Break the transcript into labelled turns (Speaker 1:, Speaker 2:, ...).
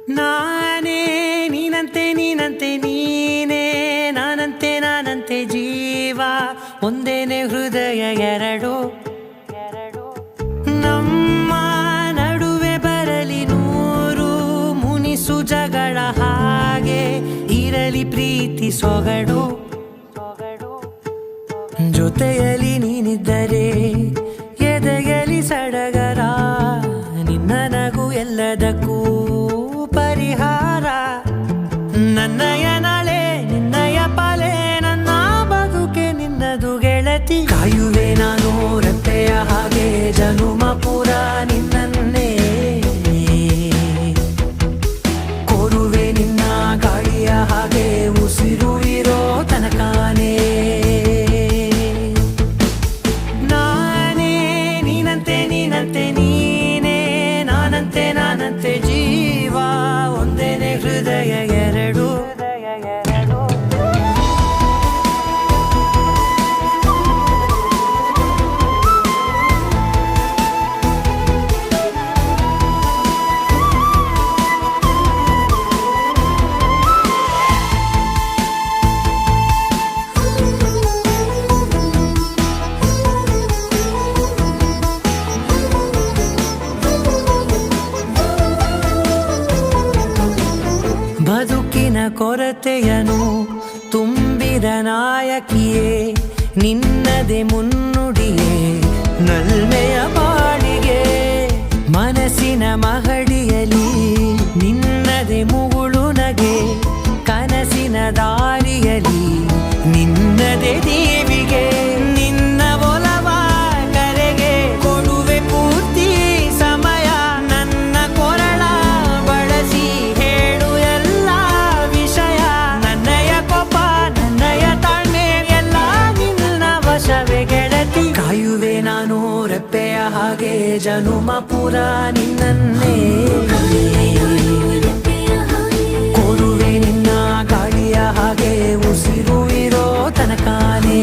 Speaker 1: ನಾನೇ ನೀನಂತೆ ನೀನಂತೆ ನೀನೇ ನಾನಂತೆ ನಾನಂತೆ ಜೀವ ಒಂದೇನೆ ಹೃದಯ ಎರಡು ನಮ್ಮ ನಡುವೆ ಬರಲಿ ನೂರು ಮುನಿಸು ಜಗಳ ಹಾಗೆ ಇರಲಿ ಪ್ರೀತಿ ಸೊಗಡು ಜೊತೆಯಲ್ಲಿ ನೀನಿದ್ದರೆ ಎದೆಯಲಿ ಸಡಗರ ನಿನ್ನ ನಗು ಎಲ್ಲದಕ್ಕೂ ಪರಿಹಾರ ನನ್ನಯ ನಾಳೆ ನಿನ್ನಯ ಪಾಲೆ ನನ್ನ ಬದುಕೆ ನಿನ್ನದು ಗೆಳತಿ ಕಾಯುವೆ ನಾನು ರೆಪ್ಪೆಯ ಹಾಗೆ ಜನುಮ ಪುರ ನಿನ್ನನ್ನೇ ಕೋರುವೆ ನಿನ್ನ ಗಾಳಿಯ ಹಾಗೆ ಉಸಿರು ಇರೋ ತನಕಾನೇ ನಾನೇ ನೀನಂತೆ ನೀನಂತೆ ನೀನೇ ನಾನಂತೆ ನಾನಂತೆ ಜೀವ ಒಂದೇನೆ ಹೃದಯ ಎರಡು ಬದುಕಿನ ಕೊರತೆಯನು ತುಂಬಿದ ನಾಯಕಿಯೇ ನಿನ್ನದೆ ಮುನ್ನುಡಿಯೇ ನಲ್ಮೆಯ ಬಾಳಿಗೆ ಮನಸ್ಸಿನ ಮಹಡಿಯಲಿ ನಿನ್ನದೆ ಮುಗುಳು ನಗೆ ಕನಸಿನ ದಾರಿಯಲಿ ನಿನ್ನದೆ ದೇವಿಗೆ ನಿನ್ನ ಒಲವ ಕರೆಗೆ ಕೊಡುವೆ ಪೂರ್ತಿ ಸಮಯ ನನ್ನ ಕೊರಳ ಬಳಸಿ ಹೇಳು ಎಲ್ಲ ವಿಷಯ ನನ್ನಯ ಕೋಪ ನನ್ನಯ ತಾಳ್ಮೆ ಎಲ್ಲ ನಿನ್ನ ವಶವೇ ಗೆಳತಿ ಕಾಯುವೆ ನಾನು ರೆಪ್ಪೆಯ ಹಾಗೆ ಜನುಮ ಪುರ ನಿನ್ನನ್ನೇ ಕೋರುವೆ ನಿನ್ನ ಗಾಳಿಯ ಹಾಗೆ ಉಸಿರು ಇರೋ ತನಕಾನೇ